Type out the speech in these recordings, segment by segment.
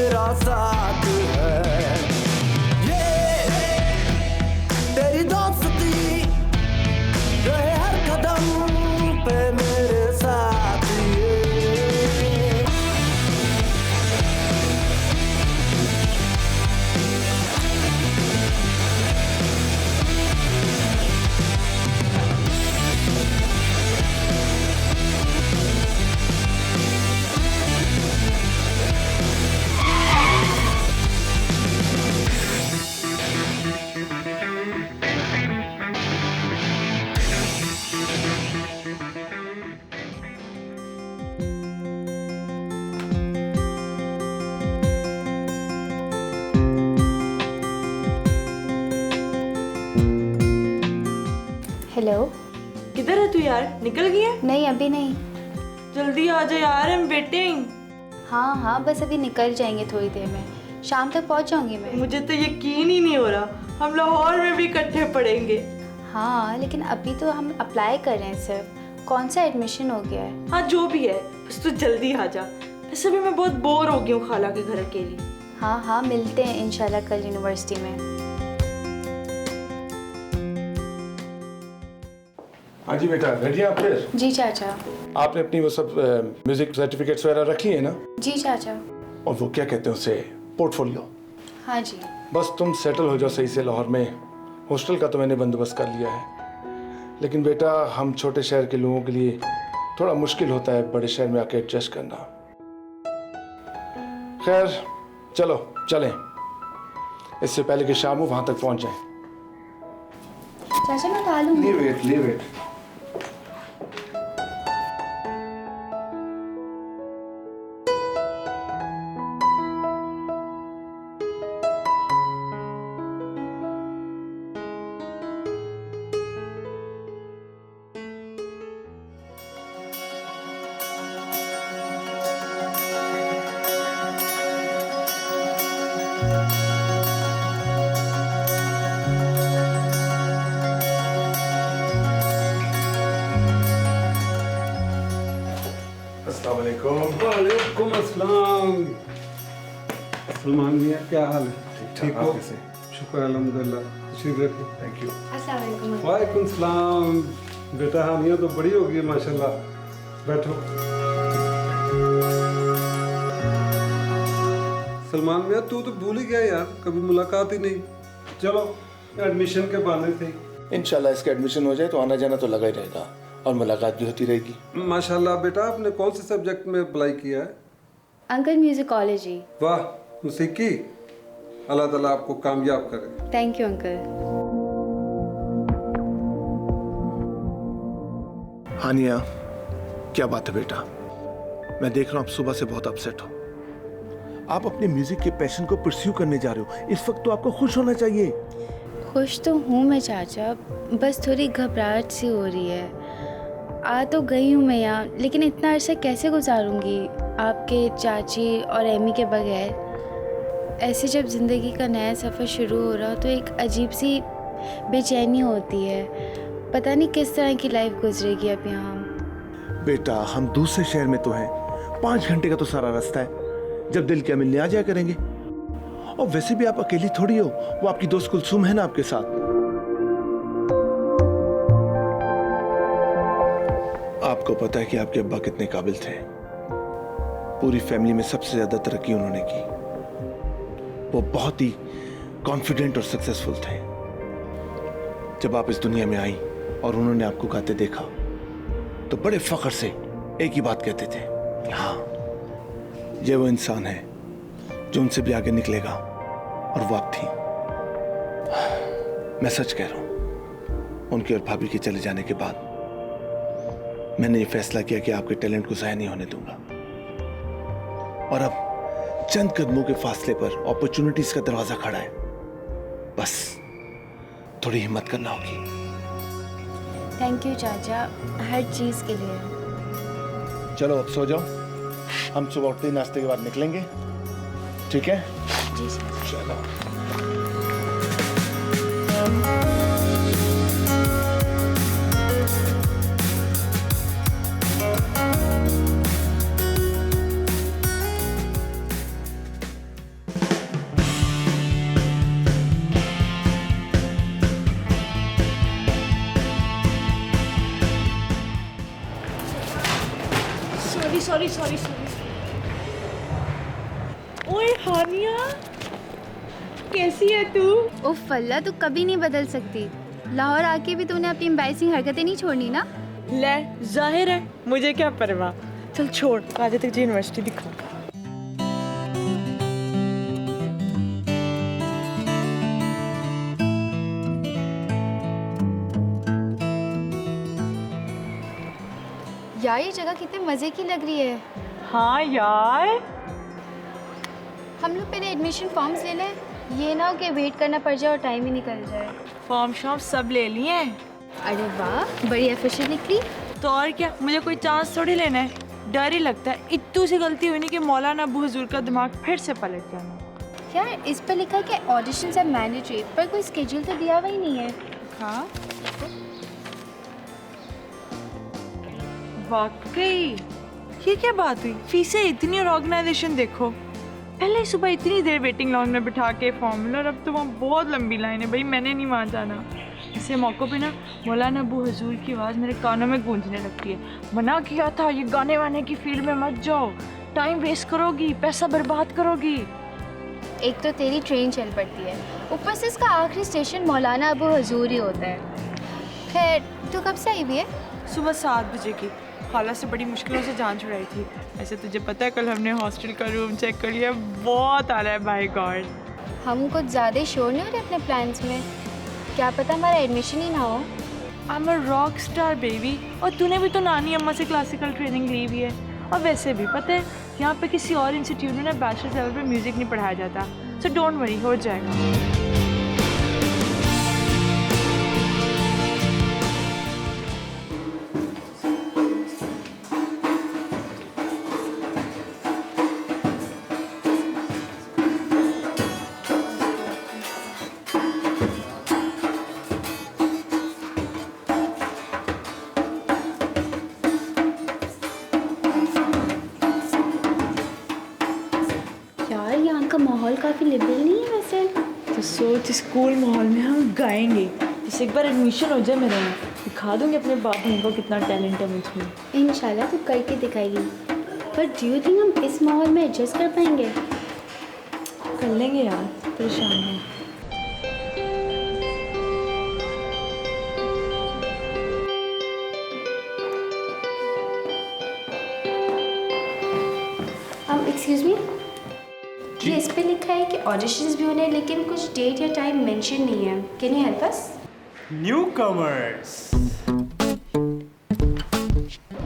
तेरा साथ है, ये तेरी दोस्ती रहे हर कदम पे मेरे साथ ये। हेलो। किधर है तू यार, निकल गई है? नहीं अभी नहीं। जल्दी आ जा यार, हम वेटिंग। हाँ हाँ बस अभी निकल जाएंगे थोड़ी देर में, शाम तक पहुंच जाऊंगी मैं। मुझे तो यकीन ही नहीं हो रहा हम लाहौर में भी इकट्ठे पढ़ेंगे। हाँ लेकिन अभी तो हम अप्लाई कर रहे हैं सिर्फ, कौन सा एडमिशन हो गया है। हाँ जो भी है, बस तू जल्दी आ जा। वैसे भी मैं बहुत बोर हो गई हूँ खाला के घर अकेली। हाँ हाँ मिलते हैं इंशाल्लाह कल यूनिवर्सिटी में। हाँ जी बेटा, रेडी हैं आप फिर? जी चाचा। आपने अपनी वो सब म्यूजिक सर्टिफिकेट्स वगैरह रखी है ना? जी चाचा। और वो क्या कहते हैं उसे, पोर्टफोलियो? हाँ जी। बस तुम सेटल हो जाओ सही से लाहौर में। हॉस्टल का तो मैंने बंदोबस्त कर लिया है, लेकिन बेटा हम छोटे शहर के लोगों के लिए थोड़ा मुश्किल होता है बड़े शहर में आके एडजस्ट करना। खैर चलो चलें, इससे पहले कि शाम को वहां तक पहुंच जाएं। चाचा मैं खा लूँगी। Leave it. वालेकुम अस्सलाम। सलमान मियाँ क्या हाल है? ठीक हो? शुक्र अल्हम्दुलिल्लाह। तशरीफ रखो। Thank you. अस्सलाम वालेकुम। वालेकुम सलाम। बेटा हानिया तो बड़ी हो गई माशाल्लाह। बैठो। सलमान मियाँ तू तो भूल ही गया यार, कभी मुलाकात ही नहीं। चलो एडमिशन के बहाने थे। इंशाल्लाह इसका एडमिशन हो जाए तो आना जाना तो लगा ही रहेगा और मुलाकात भी होती रहेगी। माशाल्लाह बेटा, आपने कौन से सब्जेक्ट में अप्लाई किया है? Uncle musicology. वाह, मौसीकी। अल्लाह ताला आपको कामयाब करे। Thank you uncle. हानिया क्या बात है बेटा, मैं देख रहा हूँ आप सुबह से बहुत अपसेट हो। आप अपने म्यूजिक के पैशन को परस्यू करने जा रहे हो, इस वक्त तो आपको खुश होना चाहिए। खुश तो हूँ मैं चाचा, बस थोड़ी घबराहट सी हो रही है। आ तो गई हूँ मैं यहाँ, लेकिन इतना अरसा कैसे गुजारूंगी आपके चाची और एमी के बगैर। ऐसे जब ज़िंदगी का नया सफ़र शुरू हो रहा तो एक अजीब सी बेचैनी होती है, पता नहीं किस तरह की लाइफ गुजरेगी अब यहाँ। बेटा हम दूसरे शहर में तो हैं, 5 घंटे का तो सारा रास्ता है, जब दिल क्या मिलने आ जाया करेंगे। और वैसे भी आप अकेली थोड़ी हो, वो आपकी दोस्त कुलसुम है ना आपके साथ। आपको पता है कि आपके अब्बा कितने काबिल थे, पूरी फैमिली में सबसे ज्यादा तरक्की उन्होंने की। वो बहुत ही कॉन्फिडेंट और सक्सेसफुल थे। जब आप इस दुनिया में आई और उन्होंने आपको गाते देखा तो बड़े फख्र से एक ही बात कहते थे, हाँ ये वो इंसान है जो उनसे भी आगे निकलेगा। और वो आप थी। मैं सच कह रहा हूं, उनके और भाभी के चले जाने के बाद मैंने ये फैसला किया कि आपके टैलेंट को ज़ाया नहीं होने दूंगा। और अब चंद कदमों के फासले पर अपॉर्चुनिटीज का दरवाजा खड़ा है, बस थोड़ी हिम्मत करना होगी। थैंक यू चाचा, हर चीज़ के लिए। चलो अब सो जाओ, हम सुबह उठते ही नाश्ते के बाद निकलेंगे, ठीक है? जी सर। चलो। Sorry sorry. ओए हानिया, कैसी है तू? उफ अल्लाह, तू कभी नहीं बदल सकती। लाहौर आके भी तूने अपनी एम्बैरसिंग हरकतें नहीं छोड़नी ना। ले, जाहिर है मुझे क्या परवाह। चल छोड़, आज तुझे यूनिवर्सिटी दिखा। यार ये जगह कितने मज़े की लग रही है। हाँ यार, हम लोग पहले एडमिशन फॉर्म्स ले लें, ये ना हो कि वेट करना पड़ जाए और टाइम ही निकल जाए। फॉर्म शॉर्म सब ले लिए हैं। अरे वाह, बड़ी एफिशिएंट निकली। तो और क्या, मुझे कोई चांस थोड़ी लेना है। डर ही लगता है इत्तू से गलती हुई नहीं कि मौलाना अबू हुजूर का दिमाग फिर से पलट जाना। यार इस पर लिखा है कि ऑडिशंस आर मैंडेटरी, पर कोई स्केड्यूल तो दिया हुआ ही नहीं है। हाँ वाकई, ये क्या बात हुई? फीसें इतनी और ऑर्गेनाइजेशन देखो। पहले सुबह इतनी देर वेटिंग लॉन में बिठा के फॉर्मूला, और अब तो वहाँ बहुत लंबी लाइन है। भाई मैंने नहीं वहाँ जाना। इसे मौक़ों पे ना मौलाना अबू हुजूर की आवाज़ मेरे कानों में गूंजने लगती है। मना किया था ये गाने वाने की फील्ड में मत जाओ, टाइम वेस्ट करोगी, पैसा बर्बाद करोगी। एक तो तेरी ट्रेन चल पड़ती है, ऊपर से इसका आखिरी स्टेशन मौलाना अबू हुजूर ही होता है। खैर तू कब से आई हुई है? सुबह 7 बजे की। खाला से बड़ी मुश्किलों से जान छुड़ाई थी। ऐसे तुझे पता है कल हमने हॉस्टल का रूम चेक कर लिया, बहुत आ रहा है बाय गॉड। हम कुछ ज़्यादा श्योर नहीं हो रहे अपने प्लान्स में, क्या पता हमारा एडमिशन ही ना हो। I am a rock star baby. और तूने भी तो नानी अम्मा से क्लासिकल ट्रेनिंग ली हुई है। और वैसे भी पता है यहाँ पे किसी और इंस्टीट्यूट में ना बैचलर्स लेवल पे म्यूज़िक नहीं पढ़ाया जाता। सो डोंट वरी, हो जाएगा। यार यहाँ का माहौल काफ़ी लिबरल नहीं है वैसे। तो सोच, स्कूल माहौल में हम गाएंगे। जैसे एक बार एडमिशन हो जाए मेरा, दिखा दूंगी अपने बाप बहन को कितना टैलेंट है मुझमें। इंशाल्लाह तू करके दिखाएगी। पर डू यू थिंक हम इस माहौल में एडजस्ट कर पाएंगे? कर लेंगे यार, परेशान है। एक्सक्यूज मी, ये इस पे लिखा है कि ऑडिशंस भी होने हैं, लेकिन कुछ डेट या टाइम मेंशन नहीं है। Can you help us? Newcomers.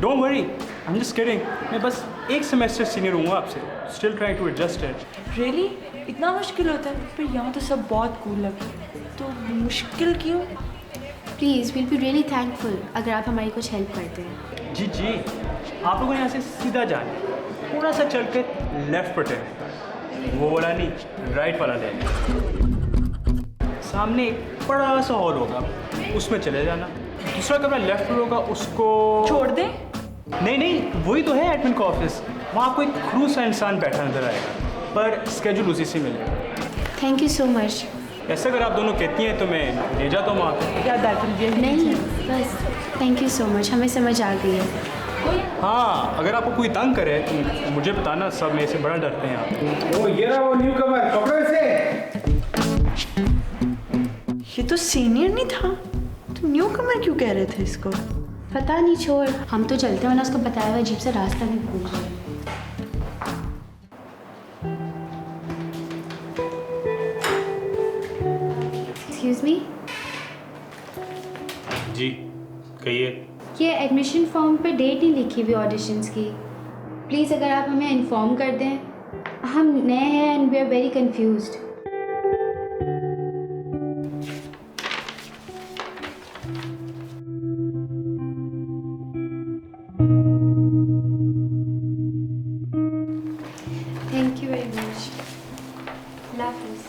Don't worry, I'm just kidding. मैं बस एक सेमेस्टर सीनियर हूँ आपसे. Still trying to adjust it. Really इतना मुश्किल होता है? पर यहाँ तो सब बहुत कूल लगता है, तो मुश्किल क्यों? Please, will be really thankful अगर आप हमारी कुछ हेल्प करते हैं। जी जी, आप लोगों ने यहाँ से सीधा जाना है. थोड़ा सा चल के लेफ्ट पर टर्न, वो वाला नहीं, राइट वाला लेना. सामने एक बड़ा सा हॉल होगा, उसमें चले जाना. दूसरा कमरा लेफ्ट पर होगा, उसको छोड़ दे। नहीं नहीं, वही तो है एडमिन का ऑफिस. वहाँ आपको एक खड़ूस सा इंसान बैठा नजर आएगा, पर स्केड्यूल उसी से मिलेगा. Thank you so much. ऐसे अगर आप दोनों कहती हैं तो मैं ले जाता हूँ वहाँ पे. क्या दाखिल नहीं बस थैंक यू सो मच, हमें समझ आ गई है। हाँ, अगर आपको कोई तंग करे तो मुझे बताना, सब मेरे से बड़ा डरते हैं आप. वो ये रहा वो न्यू कमर, कपड़े से। ये तो सीनियर नहीं था, तो न्यू कमर क्यों कह रहे थे इसको? पता नहीं, छोड़, हम तो चलते हैं ना, उसको बताया हुआ अजीब सा रास्ता भी भूल गए। एक्सक्यूज मी, जी कहिए. ये एडमिशन फॉर्म पे डेट नहीं लिखी हुई ऑडिशंस की। प्लीज़ अगर आप हमें इन्फॉर्म कर दें, हम नए हैं and we are very confused. Thank you very much. अल्लाह हाफिज़।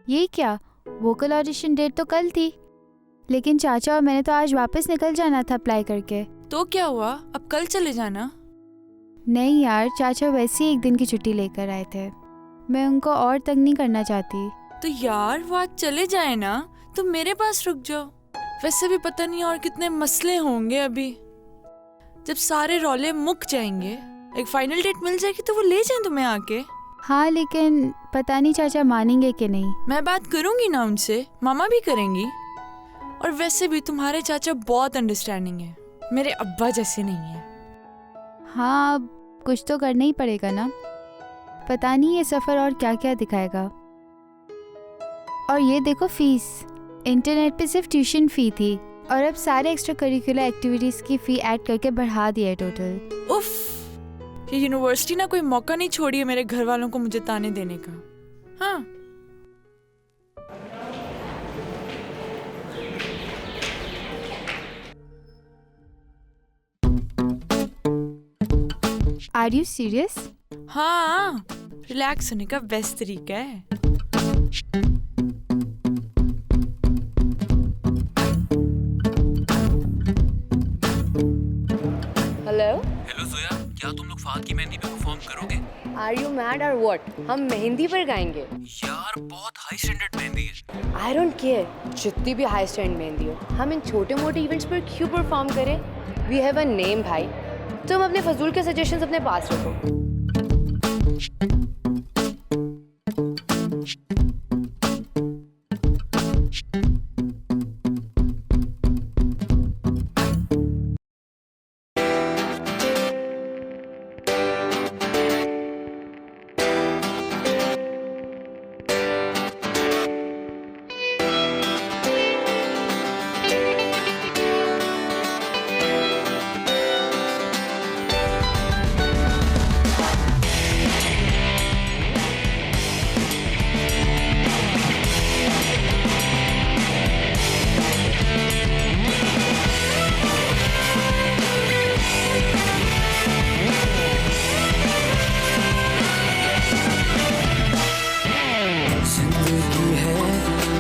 ये क्या, वोकल ऑडिशन डेट तो कल थी, लेकिन चाचा और मैंने तो आज वापस निकल जाना था अप्लाई करके। तो क्या हुआ, अब कल चले जाना? नहीं यार, चाचा वैसे ही एक दिन की छुट्टी लेकर आए थे, मैं उनको और तंग नहीं करना चाहती। तो यार वो आज चले जाए ना, तो मेरे पास रुक जाओ। वैसे भी पता नहीं और कितने मसले होंगे अभी। जब सारे रौले मुक जाएंगे, एक फाइनल डेट मिल जाएगी तो वो ले जाएं तुम्हें आके। हाँ, लेकिन पता नहीं चाचा मानेंगे कि नहीं। मैं बात करूंगी ना उनसे, मामा भी करेंगी। और वैसे भी तुम्हारे चाचा बहुत अंडरस्टैंडिंग है, मेरे अब्बा जैसे नहीं है। हाँ, अब कुछ तो करना ही पड़ेगा ना। पता नहीं ये सफ़र और क्या क्या दिखाएगा। और ये देखो फीस, इंटरनेट पे सिर्फ ट्यूशन फ़ी थी और अब सारे एक्स्ट्रा करिकुलर एक्टिविटीज़ की फ़ी ऐड करके बढ़ा दिया है टोटल। उफ, ये यूनिवर्सिटी ना कोई मौका नहीं छोड़ी है मेरे घर वालों को मुझे ताने देने का। हाँ, आर यू सीरियस? हाँ, रिलैक्स होने का बेस्ट तरीका है। हेलो, हेलो जोया, क्या तुम लोग फाद की मेहंदी पे परफॉर्म करोगे? आर यू मैड और व्हाट? हम मेहंदी पर गाएंगे। यार बहुत हाई स्टैंडर्ड मेहंदी है। आई डोंट केयर, जितनी भी हाई स्टैंड मेहंदी हो, हम इन छोटे मोटे इवेंट्स पर क्यों परफॉर्म करें? वी हैव अ नेम भाई। तुम अपने फजूल के सजेशंस अपने पास रखो।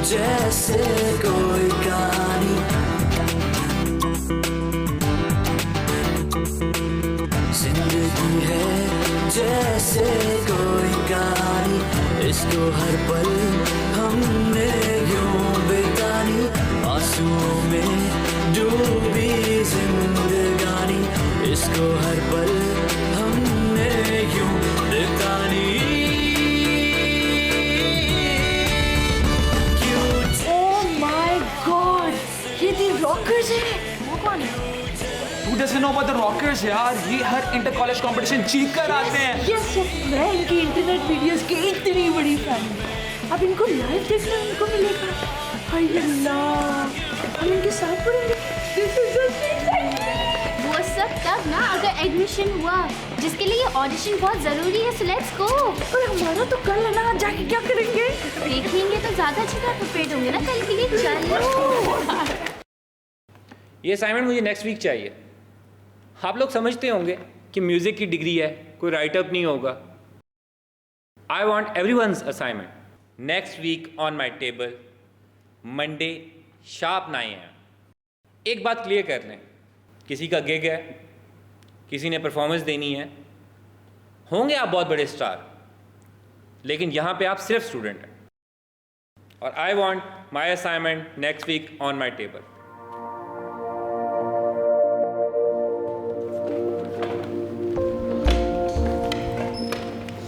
जैसे कोई कहानी, जिंदगी है जैसे कोई कहानी, इसको हर पल हमने यूं बितानी, आंसुओं में डूबी जिंदगानी, इसको हर पल हमने यूं बितानी। रॉकर्स हैं। वो कौन है? Who doesn't know about the rockers यार? ये हर इंटर कॉलेज कंपटीशन जीत कर आते हैं। यस, मैं इनकी इंटरनेट वीडियोस की इतनी बड़ी फैन हूँ। अब इनको लाइव देखने इनको मिलेगा। हाय अल्लाह, हम इनके साथ पढ़ेंगे। This is so exciting। वो सब तब ना अगर एडमिशन हुआ, जिसके लिए ऑडिशन बहुत जरूरी है, सो लेट्स गो। पर हमारा तो कल है ना, जाके क्या करेंगे? देखेंगे तो ज्यादा अच्छी तरह प्रिपेयर होंगे ना कल के लिए। चलो। ये असाइनमेंट मुझे नेक्स्ट वीक चाहिए। आप लोग समझते होंगे कि म्यूज़िक की डिग्री है, कोई राइटअप नहीं होगा। I want every one's assignment next week on my table, Monday sharp 9 AM। एक बात क्लियर कर लें, किसी का गिग है, किसी ने परफॉर्मेंस देनी है, होंगे आप बहुत बड़े स्टार, लेकिन यहाँ पे आप सिर्फ स्टूडेंट हैं। और I want my assignment next week on my table.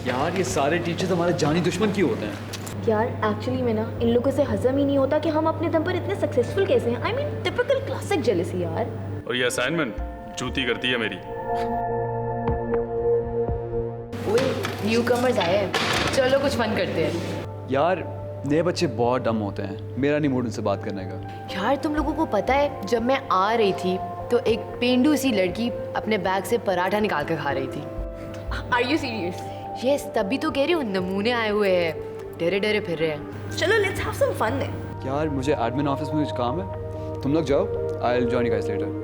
यार ये सारे टीचर्स हमारे जानी दुश्मन क्यों होते हैं? यार एक्चुअली में ना इन लोगों से हजम ही नहीं होता कि हम अपने दम पर इतने सक्सेसफुल कैसे हैं। I mean typical classic jealousy यार। और ये असाइनमेंट जूती करती है मेरी। ओए न्यूकमर्स आए हैं, चलो कुछ फन करते हैं। यार नए बच्चे बहुत डम होते हैं, मेरा नहीं मूड उनसे बात करने का। यार तुम लोगों को पता है, जब मैं आ रही थी तो एक पेंडू सी लड़की अपने बैग से पराठा निकाल कर खा रही थी। Are you serious? यस, तभी तो कह रही हूँ, नमूने आए हुए हैं, डरे डरे फिर रहे हैं। चलो let's have some fun then. यार मुझे एडमिन ऑफिस में कुछ काम है, तुम लोग जाओ, I will join you guys later.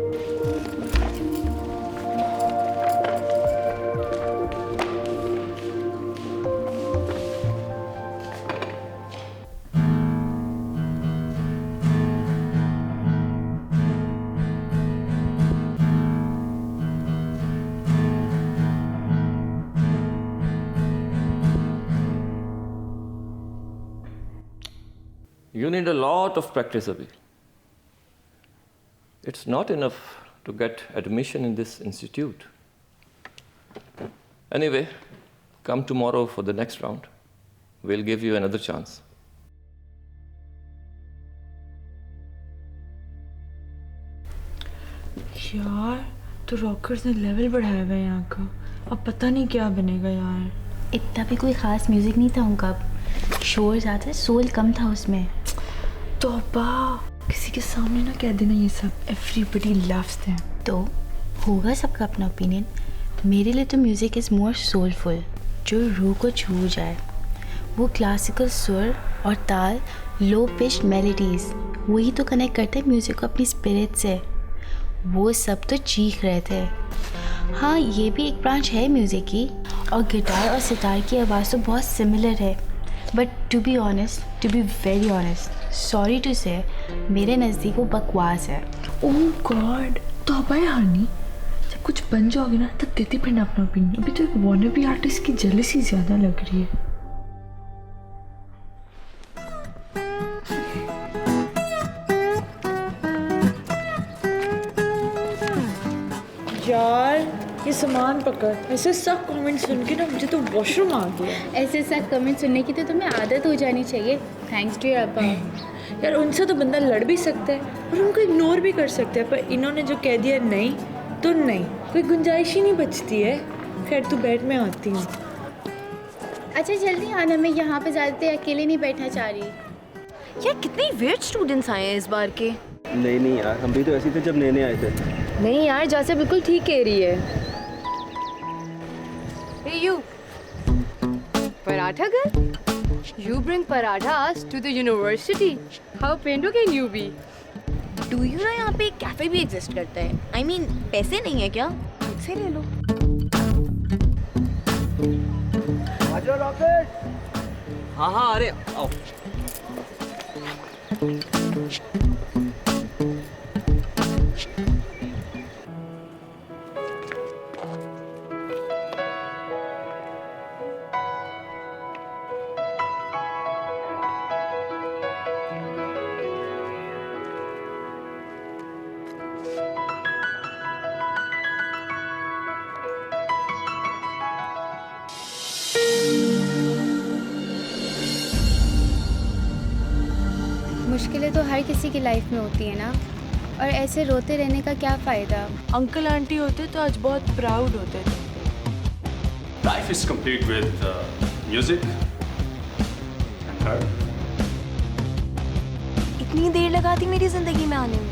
You need a lot of practice अभी। It's not enough to get admission in this institute. Anyway, come tomorrow for the next round. We'll give you another chance. यार तो rockers ने level बढ़ाया हुआ है यहाँ का, अब पता नहीं क्या बनेगा यार। इतना भी कोई ख़ास म्यूज़िक नहीं था उनका, शोर ज़्यादा, सोल कम था उसमें। तौबा, किसी के सामने ना कह देना ये सब। Everybody loves them. तो होगा सबका अपना ओपिनियन। मेरे लिए तो म्यूज़िक इज़ मोर सोलफुल, जो रूह को छू जाए। वो क्लासिकल सुर और ताल, लो पिच्ड मेलोडीज़, वही तो कनेक्ट करते हैं म्यूज़िक को अपनी स्पिरिट से। वो सब तो चीख रहे थे। हाँ, ये भी एक ब्रांच है म्यूज़िक की, और गिटार और सितार की आवाज़ तो बहुत सिमिलर है। But to be honest, to be very honest, sorry to say, मेरे नज़दीक वो बकवास है। ओह गॉड, तो अब आए हनी, जब कुछ बन जाओगे ना तब देती फिर अपना ओपिनियन। अभी तो एक वॉनबी आर्टिस्ट की जेलसी ज़्यादा लग रही है। यार ये सामान पकड़, ऐसे सब कमेंट सुन के ना मुझे तो वॉशरूम आ गया। ऐसे सब कमेंट सुनने की तो तुम्हें आदत हो जानी चाहिए, थैंक्स टू योर अब्बा। यार उनसे तो बंदा लड़ भी सकता है और उनको इग्नोर भी कर सकता है, पर इन्होंने जो कह दिया नहीं तो नहीं, कोई गुंजाइश ही नहीं बचती है। खैर तू बैठ, मैं आती हूँ। अच्छा जल्दी आना, मैं यहाँ पे ज़्यादा देर अकेले नहीं बैठना चाह रही। यार कितने वेट स्टूडेंट्स आए हैं इस बार के। नहीं यार, हम भी तो ऐसे थे जब नए आए थे। नहीं यार, जैसे बिल्कुल ठीक कह रही है। Hey you, Paratha girl? You bring parathas to the university. How Pendu can you be? Do you know यहाँ पे एक कैफे भी एग्जिस्ट करता है? I mean, पैसे नहीं है क्या? मुझसे ले लो। आजा रॉकेट। हाँ अरे आओ। मुश्किलें तो हर किसी की लाइफ में होती है ना, और ऐसे रोते रहने का क्या फ़ायदा। अंकल आंटी होते तो आज बहुत प्राउड होते थे। Life is complete with music and her. इतनी देर लगा दी मेरी जिंदगी में आने में।